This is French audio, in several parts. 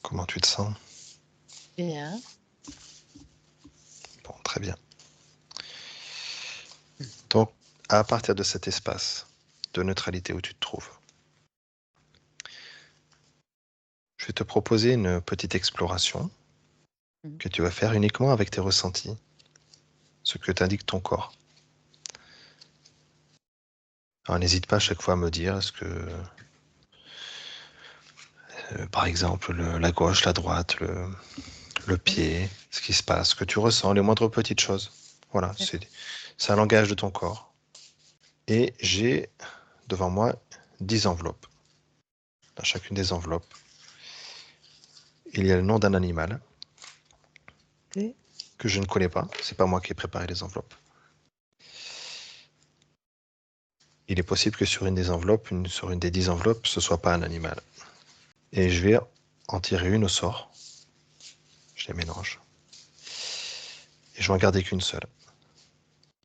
Comment tu te sens? Bien. Bon, très bien. Donc, à partir de cet espace de neutralité où tu te trouves, je vais te proposer une petite exploration Mhm. que tu vas faire uniquement avec tes ressentis, ce que t'indique ton corps. Alors, n'hésite pas à chaque fois à me dire, est-ce que, par exemple, la gauche, la droite, le pied, ce qui se passe, ce que tu ressens, les moindres petites choses. Voilà, c'est un langage de ton corps. Et j'ai devant moi 10 enveloppes. Dans chacune des enveloppes, il y a le nom d'un animal Ok. que je ne connais pas. C'est pas moi qui ai préparé les enveloppes. Il est possible que sur une des enveloppes, sur une des 10 enveloppes, ce soit pas un animal. Et je vais en tirer une au sort. Je les mélange. Et je vais en garder qu'une seule,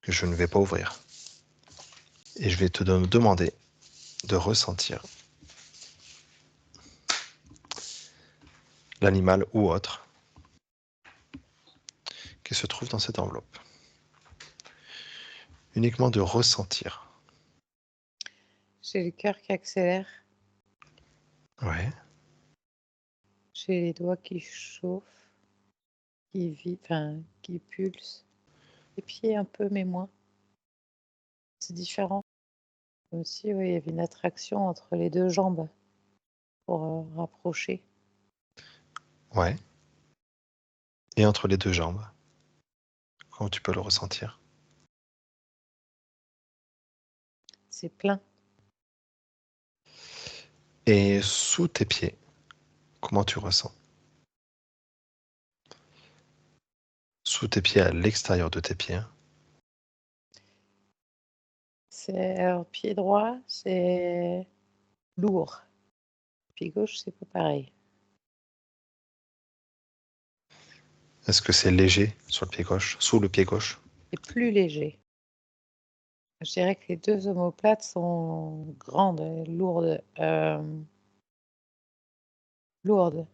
que je ne vais pas ouvrir. Et je vais te demander de ressentir l'animal ou autre qui se trouve dans cette enveloppe. Uniquement de ressentir. J'ai le cœur qui accélère. Ouais. J'ai les doigts qui chauffent, qui pulsent. Les pieds un peu, mais moins. C'est différent. Comme si il y avait une attraction entre les deux jambes pour rapprocher. Ouais. Et entre les deux jambes, comment tu peux le ressentir? C'est plein. Et sous tes pieds, comment tu ressens? Sous tes pieds, à l'extérieur de tes pieds, hein. Alors, pied droit, c'est lourd. Pied gauche, c'est pas pareil. Est-ce que c'est léger sur le pied gauche, sous le pied gauche? C'est plus léger. Je dirais que les deux omoplates sont grandes, lourdes. Lourdes.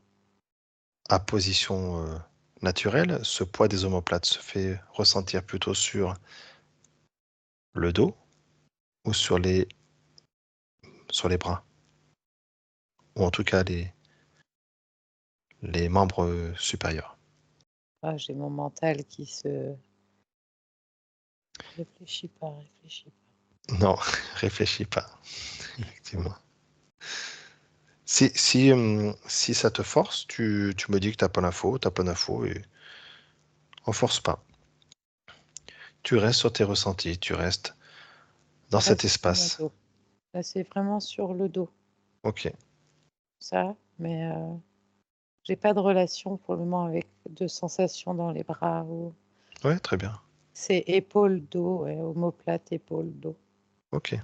À position naturelle, ce poids des omoplates se fait ressentir plutôt sur le dos ou sur les bras, ou en tout cas les membres supérieurs. Ah, j'ai mon mental qui se réfléchit pas. Non, réfléchis pas, effectivement. Si ça te force, tu me dis que t'as pas d'info, et on force pas. Tu restes sur tes ressentis, tu restes dans Là, cet c'est sur mon espace. dos. Là, c'est vraiment sur le dos, Ok, ça. Mais j'ai pas de relation pour le moment avec de sensations dans les bras. ouais, très bien. C'est épaule-dos, ouais, omoplate, épaule-dos. Ok.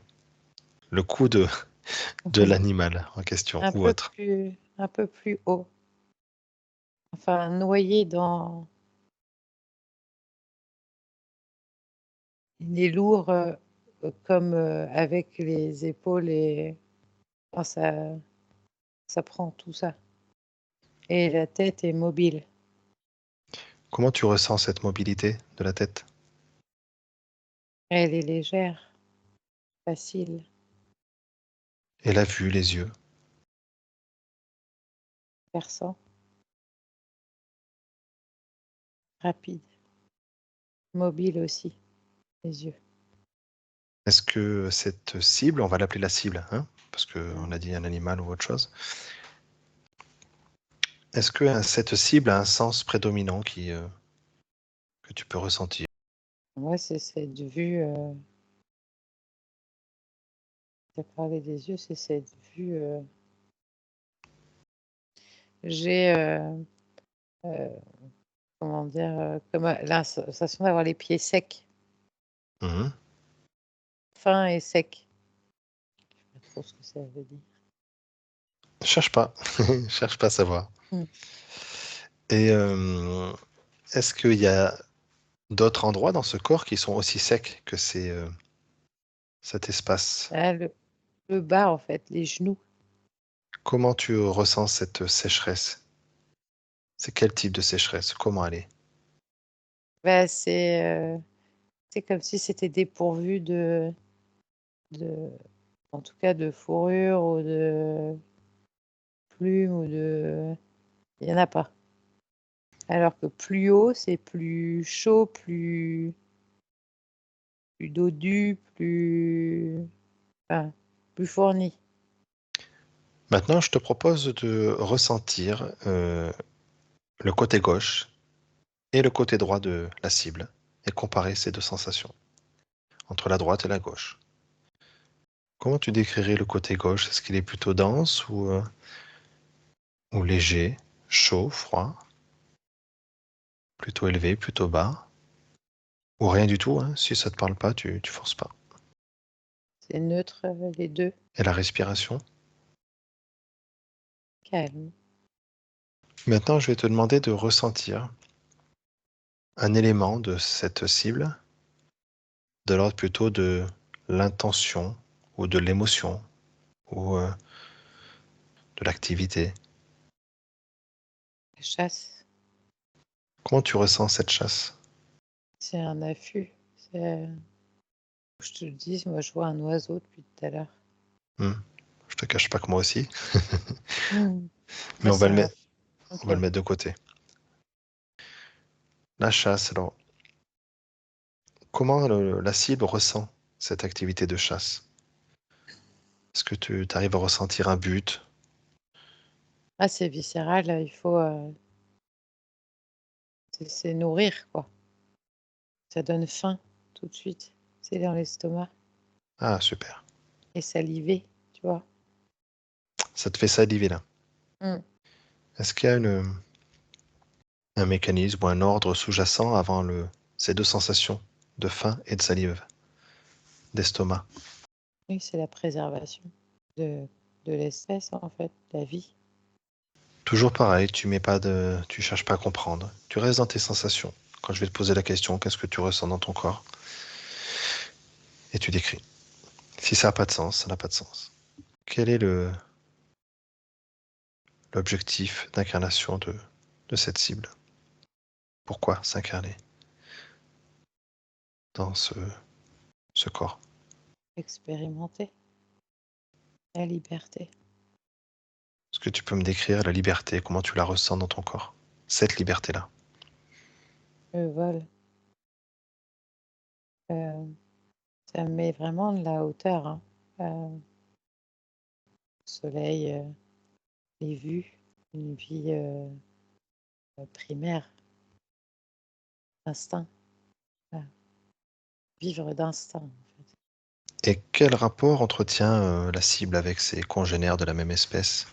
Le coup de l'animal en question ou autre. Un peu plus haut. Enfin, noyé dans... Il est lourd comme avec les épaules et enfin, ça prend tout ça. Et la tête est mobile. Comment tu ressens cette mobilité de la tête? Elle est légère, facile, Et la vue, les yeux? perçant, rapide, mobile aussi, les yeux. Est-ce que cette cible, on va l'appeler la cible, hein, parce qu'on Mm. a dit un animal ou autre chose, est-ce que cette cible a un sens prédominant que tu peux ressentir? Moi, c'est cette vue, tu as parlé des yeux, c'est cette vue. J'ai, euh, comment dire, comme la sensation d'avoir les pieds secs, Mhm. fins et secs. Je sais pas trop ce que ça veut dire. Cherche pas, cherche pas à savoir. Mm. Et est-ce qu'il y a d'autres endroits dans ce corps qui sont aussi secs que cet espace? Ah, le bas, en fait, les genoux. Comment tu ressens cette sécheresse? C'est quel type de sécheresse? Comment elle est? Bah, c'est comme si c'était dépourvu de en tout cas de fourrure ou de plumes ou de il y en a pas. Alors que plus haut, c'est plus chaud, plus dodu, enfin, plus fourni. Maintenant, je te propose de ressentir le côté gauche et le côté droit de la cible et comparer ces deux sensations entre la droite et la gauche. Comment tu décrirais le côté gauche? Est-ce qu'il est plutôt dense ou léger, chaud, froid, plutôt élevé, plutôt bas, ou rien du tout, hein? Si ça te parle pas, tu forces pas. C'est neutre, les deux. Et la respiration? Calme. Maintenant, je vais te demander de ressentir un élément de cette cible, de l'ordre plutôt de l'intention ou de l'émotion ou de l'activité. La chasse, Comment tu ressens cette chasse? c'est un affût. Je te le dis, moi je vois un oiseau depuis tout à l'heure. Hmm. Je te cache pas que moi aussi, mais Moi, c'est un... on Ok. va le mettre de côté. La chasse, alors, comment la cible ressent cette activité de chasse? Est-ce que tu arrives à ressentir un but? Ah, c'est viscéral, il faut... c'est nourrir, quoi. Ça donne faim tout de suite. C'est dans l'estomac. Ah, super. Et saliver, tu vois. Ça te fait saliver là. Mm. Est-ce qu'il y a un mécanisme ou un ordre sous-jacent avant ces deux sensations de faim et de salive, d'estomac? Oui, c'est la préservation de, de l'espèce, en fait, de la vie. Toujours pareil, tu cherches pas à comprendre. Tu restes dans tes sensations. Quand je vais te poser la question, qu'est-ce que tu ressens dans ton corps? Et tu décris. Si ça n'a pas de sens, ça n'a pas de sens. Quel est l'objectif d'incarnation de cette cible? Pourquoi s'incarner dans ce corps? Expérimenter la liberté. Est-ce que tu peux me décrire la liberté, comment tu la ressens dans ton corps? Cette liberté-là. Le vol, ça me met vraiment de la hauteur, hein. Soleil, les vues, une vie primaire, instinct, voilà. Vivre d'instinct, en fait. Et quel rapport entretient la cible avec ses congénères de la même espèce?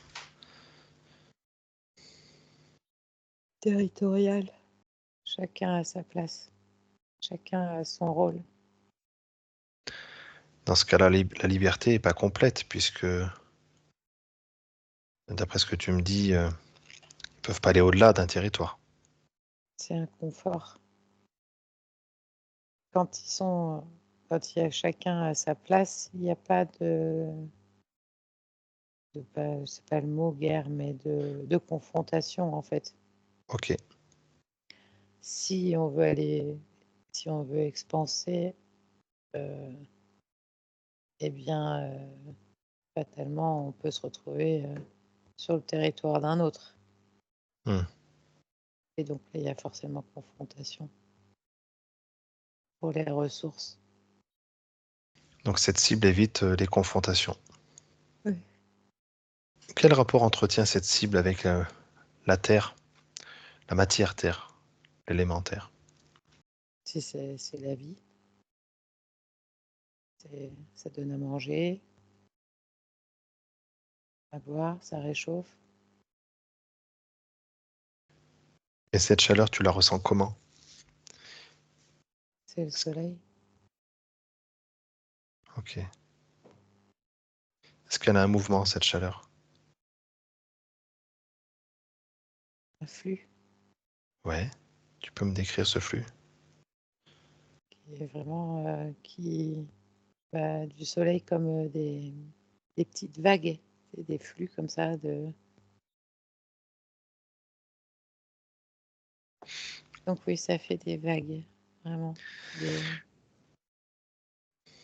Territorial. Chacun a sa place, chacun a son rôle. Dans ce cas-là, la liberté n'est pas complète, puisque, d'après ce que tu me dis, ils ne peuvent pas aller au-delà d'un territoire. C'est un confort. Quand quand il y a chacun à sa place, il n'y a pas c'est pas le mot guerre, mais de confrontation, en fait. Ok. Si on veut aller, si on veut expanser, euh, eh bien, fatalement, on peut se retrouver sur le territoire d'un autre. Hmm. Et donc, là, il y a forcément confrontation pour les ressources. Donc cette cible évite les confrontations. Oui. Quel rapport entretient cette cible avec la Terre, la matière Terre, l'élémentaire? Si c'est la vie, ça donne à manger, à boire, ça réchauffe. Et cette chaleur, tu la ressens comment? C'est le soleil, Ok. Est-ce qu'elle a un mouvement, cette chaleur? un flux Ouais. Tu peux me décrire ce flux? qui est vraiment du soleil comme des petites vagues, c'est des flux comme ça Donc oui, ça fait des vagues, vraiment.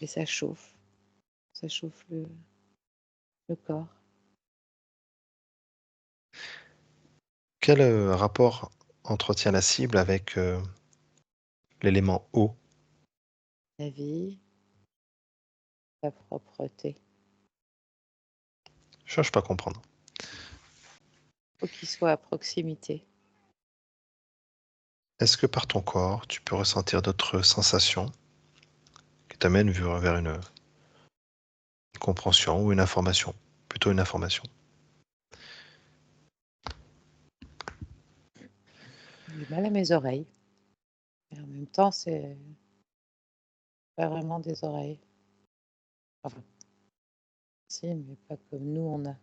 Et ça chauffe. Ça chauffe le corps. Quel rapport entretient la cible avec l'élément eau? La vie, la propreté. Je cherche pas à comprendre. Faut qu'il soit à proximité. Est-ce que par ton corps, tu peux ressentir d'autres sensations qui t'amènent vers une compréhension ou une information? Plutôt une information. J'ai mal à mes oreilles. Et en même temps, c'est pas vraiment des oreilles. Enfin, si, mais pas comme nous on a.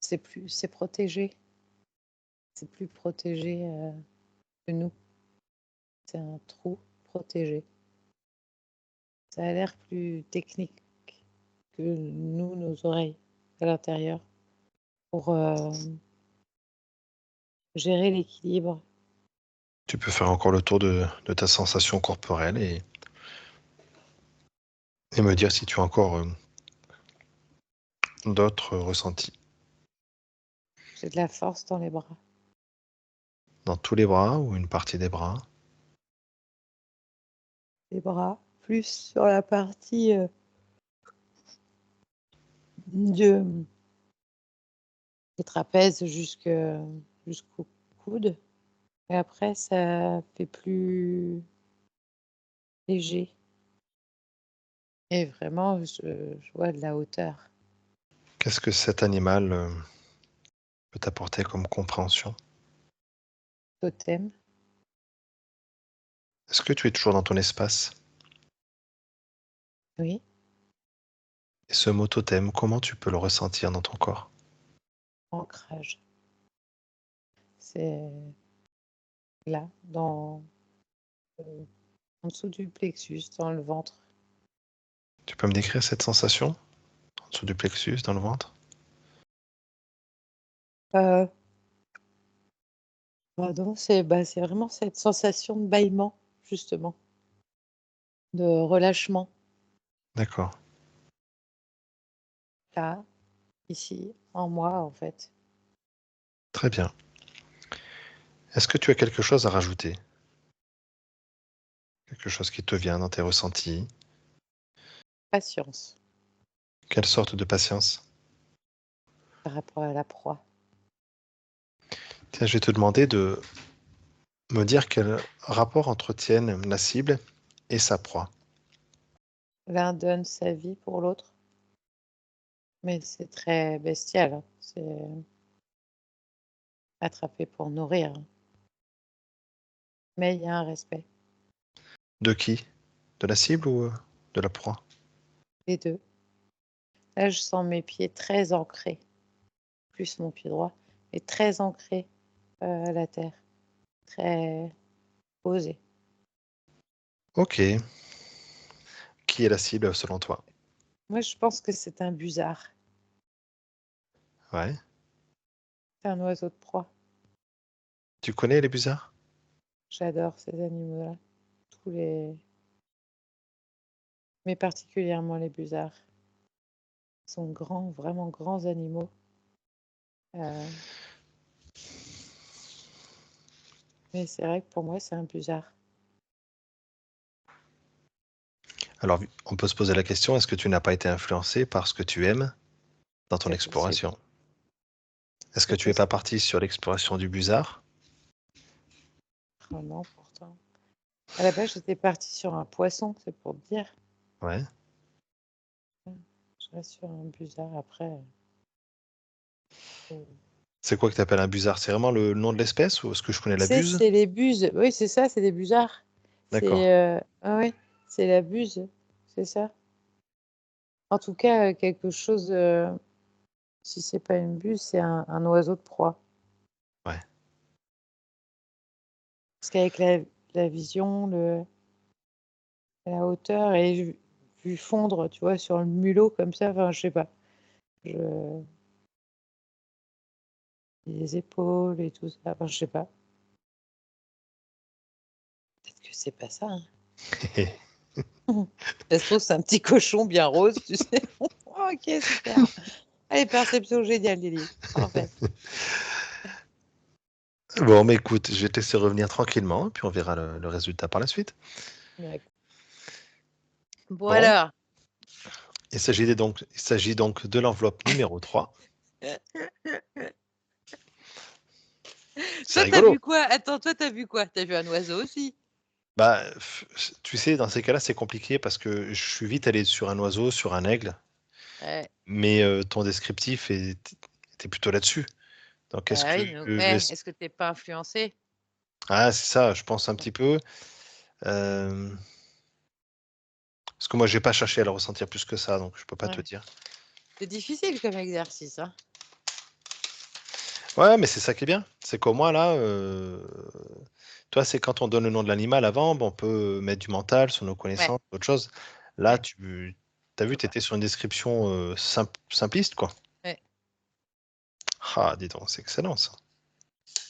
C'est protégé. C'est plus protégé que nous. C'est un trou protégé. Ça a l'air plus technique que nous, nos oreilles à l'intérieur, pour gérer l'équilibre. Tu peux faire encore le tour de ta sensation corporelle et me dire si tu as encore d'autres ressentis. J'ai de la force dans les bras. Dans tous les bras ou une partie des bras? Les bras, plus sur la partie de, des trapèzes jusqu'au coude. Et après, ça fait plus léger. Et vraiment, je vois de la hauteur. Qu'est-ce que cet animal peut t'apporter comme compréhension? Totem, Est-ce que tu es toujours dans ton espace? oui. Et ce mot totem, comment tu peux le ressentir dans ton corps? Ancrage. C'est là, euh, en dessous du plexus, dans le ventre. Tu peux me décrire cette sensation en dessous du plexus, dans le ventre? Euh, Pardon, c'est vraiment cette sensation de bâillement, justement, de relâchement. D'accord, Là, ici, en moi, en fait. très bien. Est-ce que tu as quelque chose à rajouter? Quelque chose qui te vient dans tes ressentis? Patience Quelle sorte de patience? par rapport à la proie. Tiens, je vais te demander de me dire quel rapport entretiennent la cible et sa proie. L'un donne sa vie pour l'autre, mais c'est très bestial, hein. C'est attrapé pour nourrir, hein. Mais il y a un respect, De qui? De la cible ou de la proie? les deux. Là, je sens mes pieds très ancrés, plus mon pied droit, mais très ancrés à la terre, très posés. Ok. Qui est la cible selon toi? Moi, je pense que c'est un busard, Ouais. c'est un oiseau de proie. Tu connais les busards? J'adore ces animaux-là, tous les, mais particulièrement les busards. Ils sont grands, vraiment grands animaux. Euh, mais c'est vrai que pour moi, c'est un busard. Alors, on peut se poser la question, est-ce que tu n'as pas été influencé par ce que tu aimes dans ton C'est possible, exploration? Est-ce que c'est tu es pas possible. parti sur l'exploration du busard? Oh non, pourtant. À la base, j'étais partie sur un poisson, c'est pour te dire. Ouais. Je reste sur un busard après. Tu C'est quoi que tu appelles un busard? C'est vraiment le nom de l'espèce ou est-ce que je connais la sais, buse? c'est les buses. Oui, c'est ça, c'est des busards. D'accord. Ah oui, c'est la buse, c'est ça. En tout cas, quelque chose. Si c'est pas une buse, c'est un oiseau de proie. Ouais. Parce qu'avec la vision, la hauteur et vu fondre, tu vois, sur le mulot comme ça, enfin, je sais pas. Je, les épaules et tout ça, enfin, je sais pas. c'est pas ça. Hein. Ça se trouve, c'est un petit cochon bien rose, tu sais. Ok, super. Allez, perception géniale, Lily. Parfait. Bon, mais écoute, je vais te laisser revenir tranquillement, puis on verra le résultat par la suite. D'accord. Bon, Bon, alors. il s'agit donc de l'enveloppe numéro 3. C'est Toi, t'as rigolo. vu quoi? Attends, toi, t'as vu quoi? T'as vu un oiseau aussi? Bah, tu sais, dans ces cas-là, c'est compliqué parce que je suis vite allé sur un oiseau, sur un aigle, Ouais. mais ton descriptif était plutôt là-dessus. Donc, est-ce Bah que oui, donc, je vais... est-ce que t'es pas influencé? Ah, c'est ça, je pense un petit peu. Euh, Parce que moi, j'ai pas cherché à le ressentir plus que ça, donc je peux pas te Ouais. dire. C'est difficile comme exercice, hein? Ouais, mais c'est ça qui est bien. C'est qu'au moins là, toi, c'est quand on donne le nom de l'animal avant, bon, on peut mettre du mental sur nos Ouais, connaissances, autre chose. Là, ouais, tu as vu, faut tu pas. étais sur une description simpliste, quoi. Ouais, Ah, dis donc, c'est excellent ça.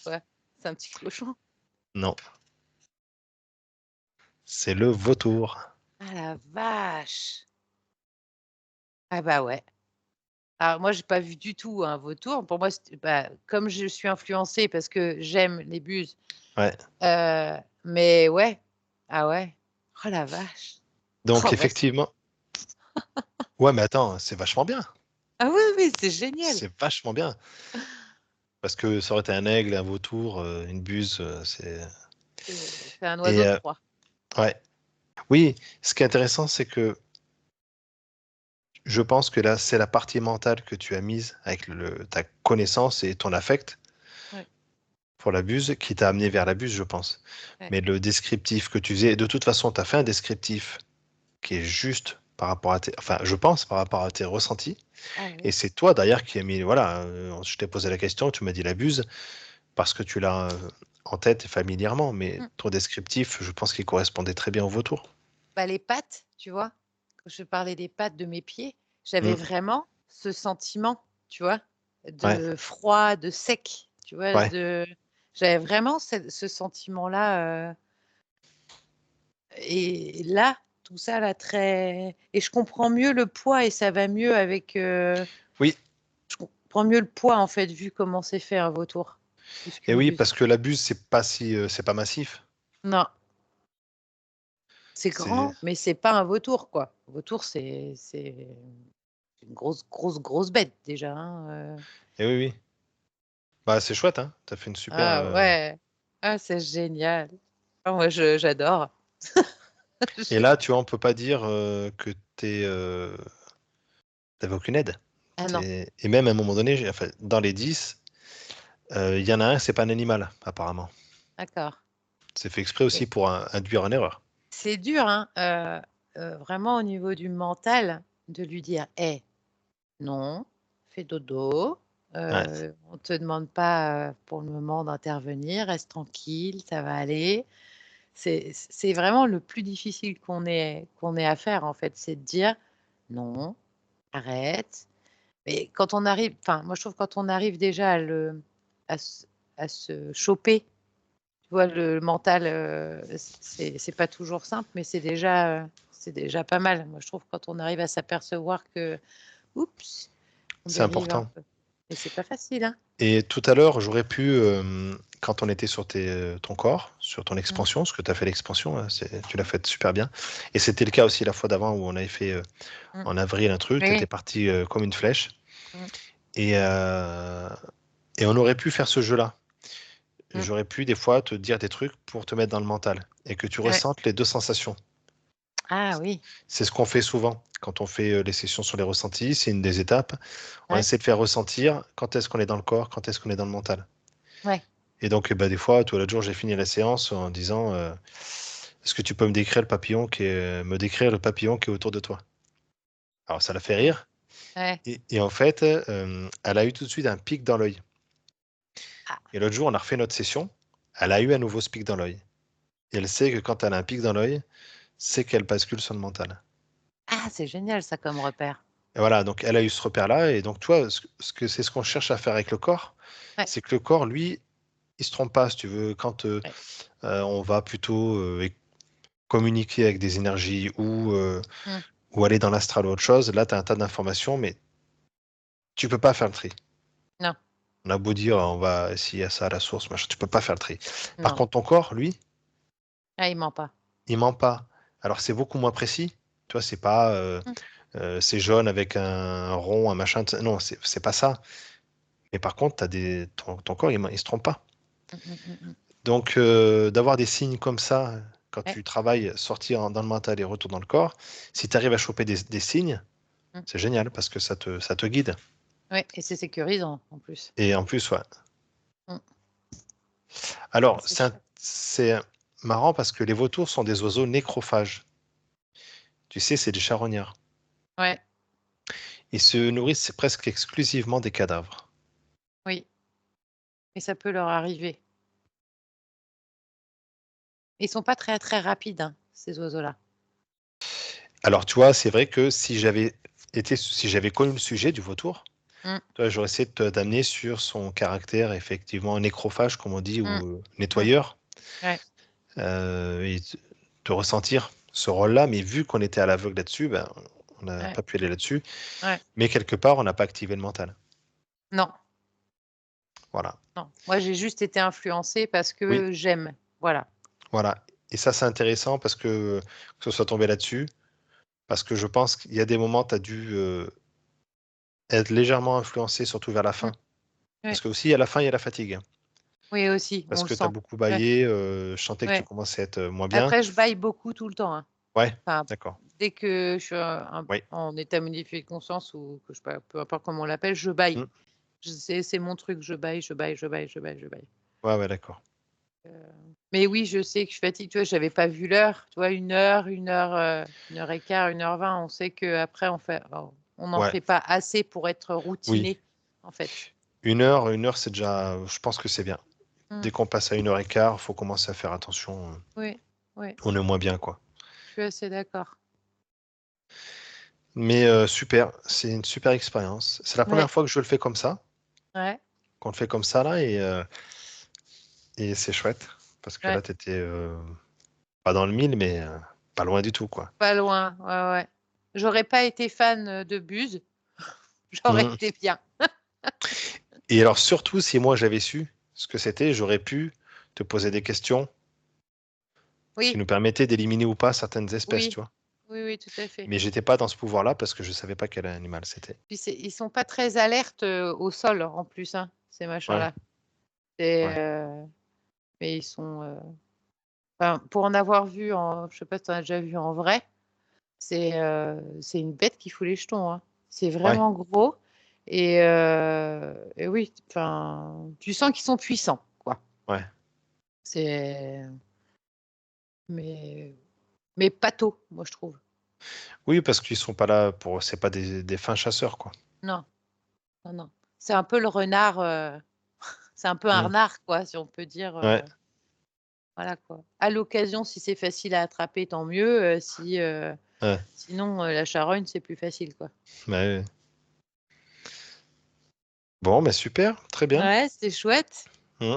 ouais. C'est un petit cochon. Non, c'est le vautour. Ah la vache! Ah bah ouais. Alors moi, j'ai pas vu du tout un vautour. Pour moi, bah, comme je suis influencée parce que j'aime les buses, Ouais. mais ouais. Ah ouais. Oh la vache! Donc, Oh bah effectivement, ouais, mais attends, c'est vachement bien. ah oui, oui, c'est génial! C'est vachement bien. Parce que ça aurait été un aigle, un vautour, une buse, C'est un Et oiseau de proie. ouais. Oui, ce qui est intéressant, c'est que je pense que là, c'est la partie mentale que tu as mise avec ta connaissance et ton affect Ouais, pour la buse qui t'a amené vers la buse, je pense. ouais. Mais le descriptif que tu faisais, de toute façon, tu as fait un descriptif qui est juste par rapport à tes, enfin, je pense par rapport à tes ressentis. Ah Et oui. c'est toi d'ailleurs qui as mis, voilà, je t'ai posé la question, tu m'as dit la buse parce que tu l'as en tête familièrement, mais Mmh. ton descriptif, je pense qu'il correspondait très bien au vautour. Bah, les pattes, tu vois? Quand je parlais des pattes de mes pieds, j'avais Mm. vraiment ce sentiment, tu vois? Ouais, De froid, de sec, tu vois? ouais. J'avais vraiment ce sentiment-là, et là, tout ça là très et je comprends mieux le poids et ça va mieux avec, Oui, je comprends mieux le poids, en fait, vu comment c'est fait un vautour, plus et qu'une oui, buse. parce que la buse, c'est pas massif. Non, c'est C'est, grand, mais c'est pas un vautour, quoi. Vautour, c'est une grosse, grosse, grosse bête déjà, hein. et oui, oui. Bah, c'est chouette, hein. T'as fait une super. Ah ouais, ah c'est génial. Ah moi je j'adore. Et Je là, tu vois, on peut pas dire que t'avais aucune aide. ah non, Et même à un moment donné, enfin, dans les 10, il y en a un, c'est pas un animal, apparemment. d'accord. C'est fait exprès aussi Mais pour induire en erreur. c'est dur, hein, vraiment au niveau du mental de lui dire: «Hé, non, fais dodo, Ouais, on te demande pas, pour le moment d'intervenir, reste tranquille, ça va aller». C'est vraiment le plus difficile qu'on ait à faire en fait, c'est de dire: «Non, arrête». Mais quand on arrive enfin, moi, je trouve quand on arrive déjà à se à se choper, tu vois, le mental, c'est pas toujours simple, mais c'est déjà pas mal. Moi, je trouve quand on arrive à s'apercevoir que: «Oups, on c'est dérive un important. peu» et c'est pas facile, hein. Et tout à l'heure, j'aurais pu, quand on était sur ton corps, sur ton Mmh. expansion, parce que tu as fait l'expansion, hein, tu l'as faite super bien. Et c'était le cas aussi la fois d'avant où on avait fait Mmh. en avril un truc, tu étais Oui. parti comme une flèche. Mmh. Et, euh, et on aurait pu faire ce jeu-là. Mmh. J'aurais pu des fois te dire des trucs pour te mettre dans le mental et que tu Ouais. ressentes les deux sensations. Ah oui. C'est ce qu'on fait souvent quand on fait les sessions sur les ressentis. C'est une des étapes. On Ouais. essaie de faire ressentir quand est-ce qu'on est dans le corps, quand est-ce qu'on est dans le mental. Ouais. Et donc, des fois, tout l'autre jour, j'ai fini la séance en disant est-ce que tu peux me décrire le papillon qui est autour de toi? Alors, ça l'a fait Ouais. rire. Ouais. Et en fait, elle a eu tout de suite un pic dans l'œil. Ah. Et l'autre jour, on a refait notre session. Elle a eu à nouveau ce pic dans l'œil. Et elle sait que quand elle a un pic dans l'œil, c'est qu'elle bascule sur le mental. Ah, c'est génial ça comme repère. Et voilà, donc elle a eu ce repère-là. Et donc, toi, c'est ce qu'on cherche à faire avec le corps, Ouais. c'est que le corps, lui, il se trompe pas, si tu veux. Quand Ouais. on va plutôt communiquer avec des énergies Mm. ou aller dans l'astral ou autre chose, là, tu as un tas d'informations, mais tu peux pas faire le tri. Non, On a beau dire, on va essayer à ça à la source, machin, tu peux pas faire le tri. Par non. contre, ton corps, lui, Ah, il ment pas. il ment pas. Alors, c'est beaucoup moins précis. Tu vois, c'est pas Mm, c'est jaune avec un rond, un machin. Non, c'est pas ça. Mais par contre, ton corps, il se trompe pas. mm, mm, mm, mm. Donc, d'avoir des signes comme ça, quand Ouais, tu travailles, sortir dans le mental et retour dans le corps, si tu arrives à choper des signes, mm. c'est génial parce que ça te guide. Ouais, et c'est sécurisant en plus. Et en plus, ouais. Mm. Alors, C'est chouette. c'est marrant parce que les vautours sont des oiseaux nécrophages. Tu sais, c'est des charognards. Ouais, Ils se nourrissent presque exclusivement des cadavres. oui. Et ça peut leur arriver. Ils sont pas très très rapides, hein, ces oiseaux-là. Alors, tu vois, c'est vrai que si j'avais connu le sujet du vautour, Mm, tu vois, j'aurais essayé d'amener sur son caractère effectivement nécrophage, comme on dit, mm, ou mm. nettoyeur, Ouais, et de ressentir ce rôle-là. Mais vu qu'on était à l'aveugle là-dessus, ben, on n'a ouais, pas pu aller là-dessus. ouais. Mais quelque part, on n'a pas activé le mental. Non, Voilà. non. Moi, j'ai juste été influencée parce Oui, que j'aime. Voilà. voilà. Et ça, c'est intéressant parce que ce soit tombé là-dessus. Parce que je pense qu'il y a des moments, tu as dû être légèrement influencé, surtout vers la Mm, fin. Parce ouais. que aussi, à la fin, il y a la fatigue, hein. Oui, aussi, Parce on le que tu as sent. beaucoup Ouais, baillé, je sentais que tu ouais. commençais à être moins bien. Après, je baille beaucoup tout le temps, hein. Ouais, Enfin, d'accord. dès que je suis Oui. en état modifié de conscience ou que je sais pas, peu importe comment on l'appelle, je baille. Mm. C'est mon truc, je baille, je baille, je baille, je baille, je baille. Ouais, ouais, d'accord. Heu, mais oui, je sais que je fatigue, tu vois? J'avais pas vu l'heure, tu vois? 1 heure et quart, 1h20, on sait qu'après on n'en Ouais, fait pas assez pour être oui. routiné, en fait. 1 heure, c'est déjà, je pense que c'est bien. Mmh. Dès qu'on passe à 1 heure et quart, il faut commencer à faire attention. Oui, oui, On est moins bien, quoi. je suis assez d'accord. Mais super, c'est une super expérience. C'est la Ouais, première fois que je le fais comme ça, ouais, qu'on le fait comme ça, là, et c'est chouette. Parce que ouais, là, tu étais pas dans le mille, mais pas loin du tout, quoi. pas loin, ouais, ouais. J'aurais pas été fan, de Buzz, j'aurais Mhm. été bien. Et alors, surtout, si moi j'avais su ce que c'était, j'aurais pu te poser des questions qui Oui, nous permettaient d'éliminer ou pas certaines espèces, tu oui, vois. oui, oui, tout à fait. Mais j'étais pas dans ce pouvoir-là parce que je savais pas quel animal c'était. Puis ils sont pas très alertes, au sol en plus, hein, ces Ouais, machins-là. C'est, ouais, mais ils sont, enfin, pour en avoir vu je sais pas si tu en as déjà vu en vrai, c'est une bête qui fout les jetons, hein. C'est ouais, vraiment gros et oui, enfin, tu sens qu'ils sont puissants, quoi. ouais. C'est mais mais pas tôt, moi, je trouve. Oui, parce qu'ils sont pas là pour. C'est pas des fins chasseurs, quoi. Non, non, non. C'est un peu le renard, c'est un peu un Mm. renard, quoi, si on peut dire, Ouais, voilà, quoi. À l'occasion, si c'est facile à attraper, tant mieux, ouais, sinon, la charogne, c'est plus facile, quoi. ouais. Bon, mais super, très bien. Ouais, c'était chouette. Mm.